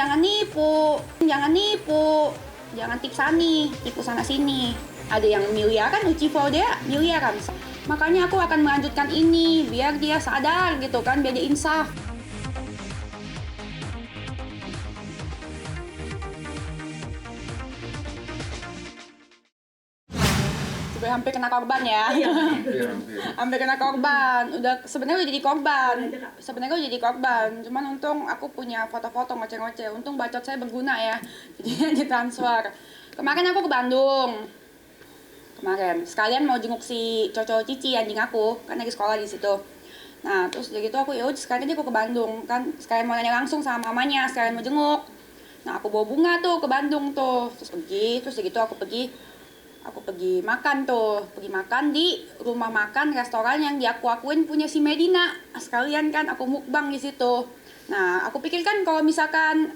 jangan nipu, jangan tipu sana sini. Ada yang miliaran, Uchivo dia miliaran. Makanya aku akan melanjutkan ini biar dia sadar gitu kan, biar dia insaf. Hampir kena korban ya. Hampir kena korban. Sebenarnya udah jadi korban. Cuman untung aku punya foto-foto ngoceh-ngoceh. Untung bacot saya berguna ya. Jadinya ditransfer. Kemarin aku ke Bandung. Sekalian mau jenguk si Coco Cici anjing aku, kan lagi sekolah di situ. Nah, terus udah gitu aku sekalian aja aku ke Bandung kan, sekalian mau nanya langsung sama mamanya, sekalian mau jenguk. Nah, aku bawa bunga tuh ke Bandung tuh. Terus udah gitu aku pergi makan di rumah makan restoran yang akuin punya si Medina. Sekalian kan aku mukbang di situ. Nah, aku pikir kan kalau misalkan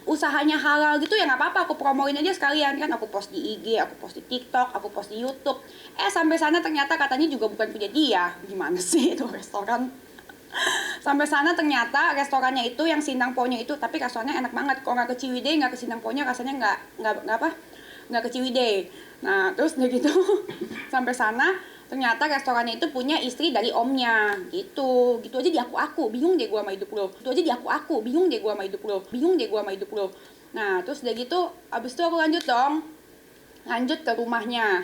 usahanya halal gitu ya nggak apa-apa, aku promoin aja sekalian kan, aku post di IG, aku post di TikTok, aku post di YouTube. Sampai sana ternyata katanya juga bukan punya dia. Gimana sih itu restoran? Sampai sana ternyata restorannya itu yang Sindang Po-nya itu, tapi restorannya enak banget. Kalau nggak ke Ciwidey, nggak ke Sindang Po-nya, rasanya nggak ke Ciwidey. Nah, terus udah gitu sampai sana ternyata restorannya itu punya istri dari omnya gitu aja di aku bingung deh gua sama hidup lo. Nah, terus udah gitu abis itu aku lanjut ke rumahnya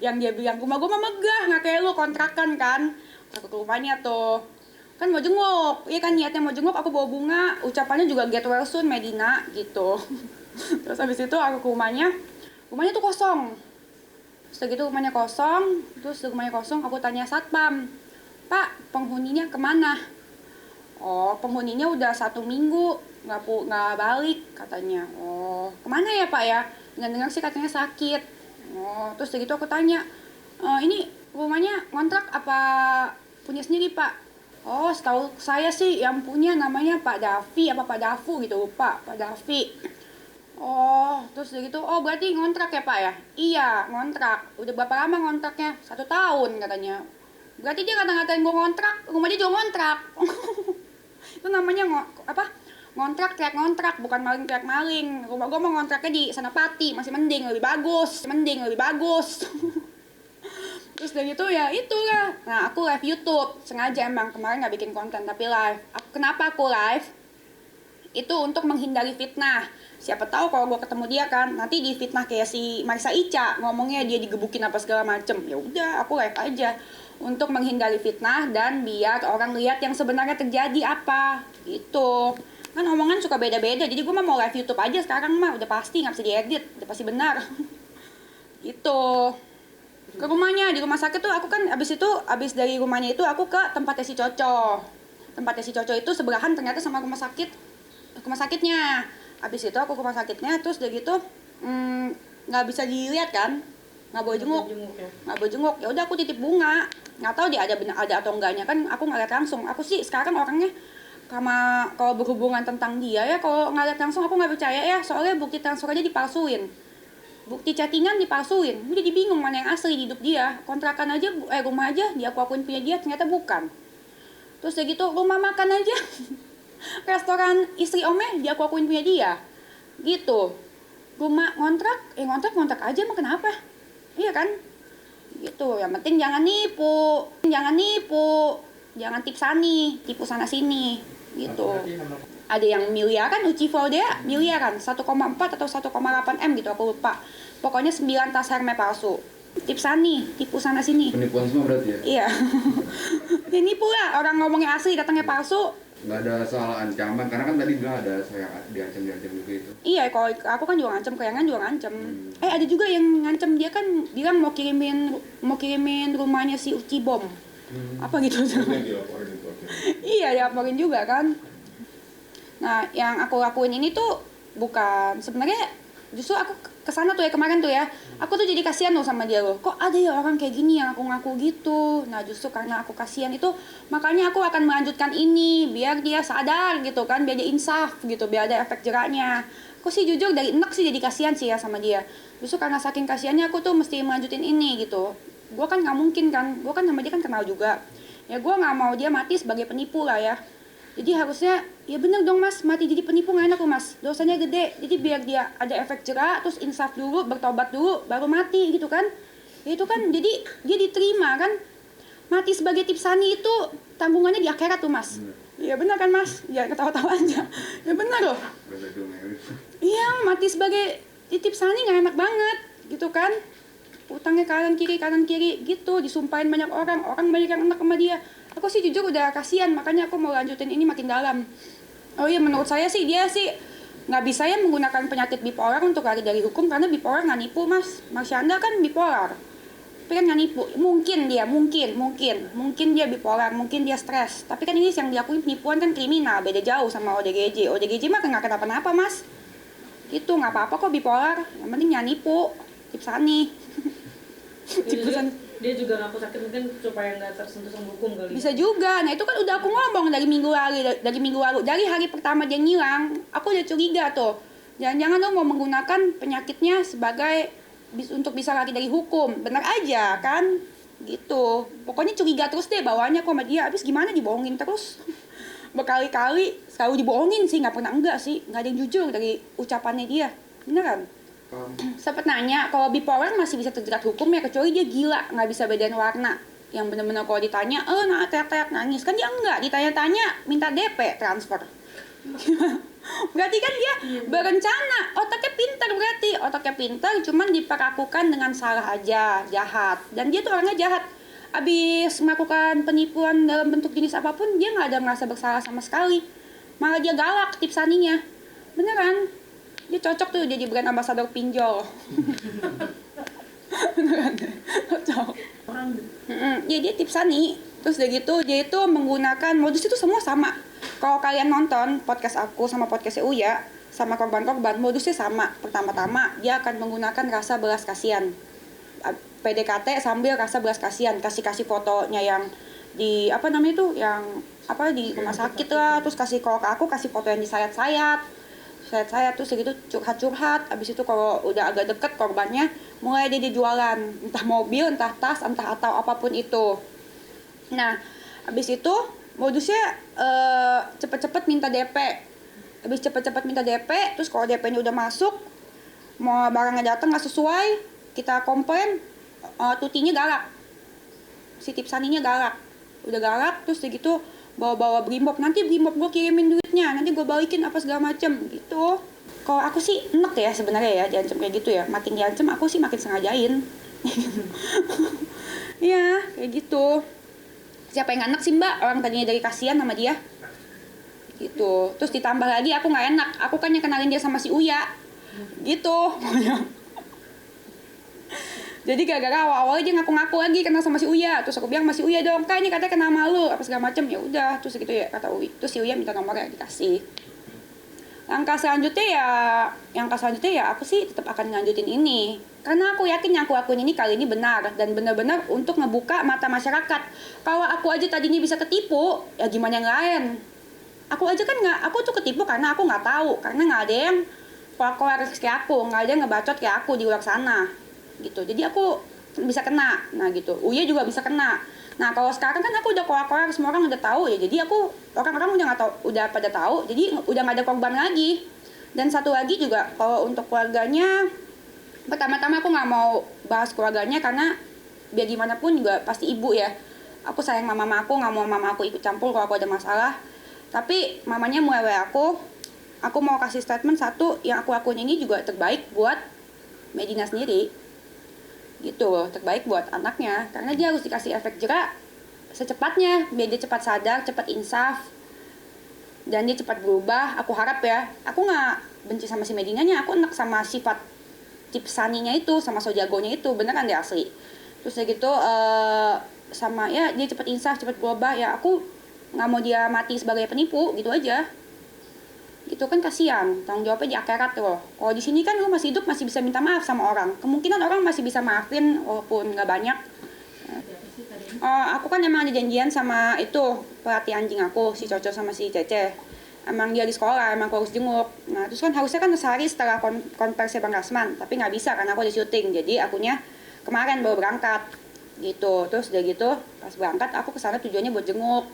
yang dia bilang rumah gua mah megah nggak kayak lu kontrakan kan. Aku ke rumahnya tuh kan mau jenguk, iya kan niatnya mau jenguk, aku bawa bunga, ucapannya juga get well soon Medina gitu. Terus abis itu aku ke rumahnya tuh kosong. Rumahnya kosong, aku tanya satpam, Pak, penghuninya kemana? Oh, penghuninya udah 1 minggu nggak balik katanya. Oh, kemana ya Pak ya? Dengar sih katanya sakit. Oh, terus gitu aku tanya, ini rumahnya ngontrak apa punya sendiri Pak? Oh, setahu saya sih yang punya namanya Pak Davi apa Pak Dafu gitu, Pak Davi. Oh, terus gitu, oh berarti ngontrak ya Pak ya? Iya, ngontrak. Udah berapa lama ngontraknya? 1 tahun katanya. Berarti dia kata-katain gue ngontrak, rumah dia juga ngontrak. Itu namanya ngontrak teriak ngontrak, bukan maling teriak maling. Rumah gue mau ngontraknya di Senopati, masih mending, lebih bagus. Terus dari gitu ya itulah. Nah, aku live YouTube, sengaja emang kemarin gak bikin konten tapi live. Kenapa aku live? Itu untuk menghindari fitnah. Siapa tahu kalau gue ketemu dia kan nanti di fitnah kayak si Marisa Ica, ngomongnya dia digebukin apa segala macem. Ya udah, aku live aja untuk menghindari fitnah dan biar orang lihat yang sebenarnya terjadi apa gitu. Kan omongan suka beda-beda, jadi gue mau live YouTube aja sekarang mah udah pasti nggak bisa diedit, udah pasti benar. Gitu. Ke rumahnya di rumah sakit tuh aku kan abis dari rumahnya itu aku ke tempatnya si Coco. Tempatnya si Coco itu sebelahan ternyata sama rumah sakitnya. Abis itu aku ke rumah sakitnya, terus udah gitu nggak bisa dilihat kan, nggak boleh jenguk ya udah aku titip bunga, nggak tahu dia ada atau enggaknya kan, aku nggak lihat langsung. Aku sih sekarang orangnya kalau berhubungan tentang dia ya, kalau nggak lihat langsung aku nggak percaya ya, soalnya bukti transfer aja dipalsuin, bukti chattingan dipalsuin, udah bingung mana yang asli di hidup dia. Kontrakan aja rumah aja dia akuin punya dia, ternyata bukan. Terus udah gitu rumah makan aja restoran istri omnya dia akuin punya dia gitu. Rumah ngontrak aja mah kenapa, iya kan gitu. Yang penting jangan nipu, jangan tipu sana sini gitu. Ada yang miliaran, Uchivo dia miliaran, 1,4 atau 1,8 M gitu aku lupa. Pokoknya 9 tas Hermes palsu. Tipu sana sini. Penipuan semua berarti ya? Iya. Ya nipu lah, orang ngomongnya asli datangnya palsu. Nggak ada soal ancaman, karena kan tadi bilang ada saya diancam juga itu. Iya, kalau aku kan juga ngancem, kayangan juga ngancem. Ada juga yang ngancem, dia kan bilang mau kirimin rumahnya si Uci bom. Apa gitu. Iya, dilaporin juga kan. Nah, yang aku lakuin ini tuh bukan sebenarnya, justru aku kesana tuh ya kemarin tuh ya, aku tuh jadi kasihan loh sama dia loh. Kok ada ya orang kayak gini yang aku ngaku gitu. Nah, justru karena aku kasihan itu, makanya aku akan melanjutkan ini biar dia sadar gitu kan, biar dia insaf gitu, biar ada efek jeraknya. Aku sih jujur dari enak sih jadi kasihan sih ya sama dia. Justru karena saking kasihannya aku tuh mesti melanjutin ini gitu. Gue kan nggak mungkin kan, gue kan sama dia kan kenal juga. Ya gue nggak mau dia mati sebagai penipu lah ya. Jadi harusnya Ya bener dong mas, mati jadi penipu nggak enak loh mas, dosanya gede. Jadi biar dia ada efek jera, terus insaf dulu, bertobat dulu, baru mati gitu kan. Ya itu kan, jadi dia diterima kan. Mati sebagai tipsani itu tanggungannya di akhirat tuh mas. Iya bener kan mas, ya ketawa-tawa aja. Ya bener loh. Iya, mati sebagai tipsani nggak enak banget gitu kan. Utangnya kanan kiri gitu, disumpahin banyak orang banyak yang enak sama dia. Aku sih jujur udah kasihan, makanya aku mau lanjutin ini makin dalam. Oh iya, menurut saya sih dia sih nggak bisa ya menggunakan penyakit bipolar untuk lari dari hukum, karena bipolar nggak nipu mas. Marsyanda kan bipolar, tapi kan nggak nipu. Mungkin dia bipolar, mungkin dia stres. Tapi kan ini yang diakui penipuan kan kriminal, beda jauh sama ODGJ. ODGJ mah nggak kenapa-napa mas. Itu nggak apa-apa kok bipolar, yang penting nggak nipu. Tipsani. Dia juga ngaku sakit mungkin supaya nggak tersentuh sama hukum kali. Bisa juga. Nah itu kan udah aku ngomong dari minggu lalu, dari hari pertama dia ngilang, aku udah curiga tuh. Jangan-jangan lo mau menggunakan penyakitnya sebagai untuk bisa lari dari hukum. Bener aja kan? Gitu. Pokoknya curiga terus deh bawahnya kok sama dia. Abis gimana dibohongin terus? Berkali-kali selalu dibohongin sih, nggak pernah enggak sih. Nggak ada yang jujur dari ucapannya dia. Beneran? Sempet nanya, kalau bipolar masih bisa terjerat hukum ya, kecuali dia gila, nggak bisa bedain warna. Yang bener-bener kalau ditanya, nah teriak-teriak nangis. Kan dia enggak, ditanya-tanya, minta DP, transfer. Berarti kan dia berencana, otaknya pintar, cuman diperlakukan dengan salah aja, jahat. Dan dia tuh orangnya jahat. Abis melakukan penipuan dalam bentuk jenis apapun, dia nggak ada merasa bersalah sama sekali. Malah dia galak tipsaninya. Beneran. Dia cocok tuh jadi brand ambassador pinjol. Beneran deh, cocok. Dia tipsani. Terus udah gitu, dia itu menggunakan modus itu semua sama. Kalau kalian nonton podcast aku sama podcastnya Uya, sama korban-korban, modusnya sama. Pertama-tama, dia akan menggunakan rasa belas kasihan. PDKT sambil rasa belas kasihan. Kasih fotonya yang di, apa namanya tuh, yang apa di rumah sakit lah. Terus kasih kalau ke aku, kasih foto yang disayat-sayat. Saya terus segitu curhat. Abis itu kalau udah agak deket korbannya, mulai dia jualan entah mobil, entah tas, entah atau apapun itu. Nah abis itu modusnya cepet-cepet minta DP. Abis cepet-cepet minta DP, terus kalau DP-nya udah masuk, mau barangnya datang nggak sesuai, kita komplain, tutinya galak, si tipsaninya galak, udah galak. Terus segitu bawa brimob, nanti brimob gue kirimin duitnya, nanti gue balikin apa segala macem gitu. Kalau aku sih enek ya sebenarnya ya diancam kayak gitu ya, makin diancam aku sih makin sengajain. Iya kayak gitu. Siapa yang enak sih mbak, orang tadinya dari kasihan sama dia gitu. Terus ditambah lagi aku nggak enak, aku kan yang kenalin dia sama si Uya gitu. Jadi gara-gara awal-awalnya dia ngaku-ngaku lagi kenal sama si Uya. Terus aku bilang sama si Uya dong, Kak ini katanya kenal sama lu, apa segala macem. Ya udah, terus gitu ya kata Uya. Terus si Uya minta nomornya, dikasih. Langkah selanjutnya ya aku sih tetap akan ngelanjutin ini. Karena aku yakin yang aku lakuin ini kali ini benar. Dan benar-benar untuk ngebuka mata masyarakat. Kalau aku aja tadinya bisa ketipu, ya gimana yang lain. Aku aja kan aku tuh ketipu karena aku nggak tahu. Karena nggak ada yang keluar kayak aku, nggak ada yang ngebacot kayak aku di luar sana. Gitu. Jadi aku bisa kena. Nah gitu. Uya juga bisa kena. Nah kalau sekarang kan aku udah keluar semua orang udah tahu ya. Jadi aku orang-orang udah nggak tahu, udah pada tahu. Jadi udah nggak ada korban lagi. Dan satu lagi juga kalau untuk keluarganya, pertama-tama aku nggak mau bahas keluarganya karena biar gimana pun juga pasti ibu ya. Aku sayang mama aku, nggak mau mama aku ikut campur kalau aku ada masalah. Tapi mamanya mau aku mau kasih statement satu, yang aku lakuin ini juga terbaik buat Medina sendiri. Gitu loh, terbaik buat anaknya. Karena dia harus dikasih efek jerak secepatnya, biar dia cepat sadar, cepat insaf, dan dia cepat berubah. Aku harap ya, aku nggak benci sama si Medinanya, aku enak sama sifat tipsaninya itu, sama sojagonya itu, beneran dia asli. Terus ya gitu, sama ya dia cepat insaf, cepat berubah. Ya aku nggak mau dia mati sebagai penipu, gitu aja. Gitu kan kasihan, tanggung jawabnya di akhirat loh. Kalau di sini kan lu masih hidup masih bisa minta maaf sama orang. Kemungkinan orang masih bisa maafin walaupun nggak banyak. Aku kan emang ada janjian sama itu pelatih anjing aku, si Coco sama si Cece. Emang dia di sekolah, emang aku harus jenguk. Nah terus kan harusnya kan sehari setelah konversi Bang Rasman, tapi nggak bisa karena aku ada syuting. Jadi akunya kemarin baru berangkat gitu. Terus udah gitu pas berangkat aku kesana tujuannya buat jenguk.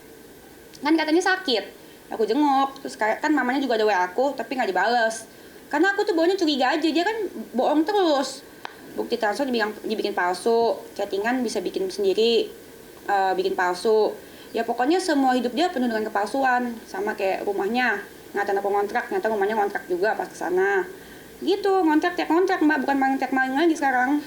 Kan katanya sakit. Aku jenguk, terus kayak kan mamanya juga ada WA aku tapi nggak dibales. Karena aku tuh bawanya curiga aja, dia kan bohong terus. Bukti transfer dibikin palsu, chattingan bisa bikin sendiri, bikin palsu. Ya pokoknya semua hidup dia penuh dengan kepalsuan, sama kayak rumahnya. Ngatain aku ngontrak, ternyata rumahnya ngontrak juga pas kesana. Gitu, ngontrak tiap ngontrak mbak, bukan maling tiap maling lagi sekarang.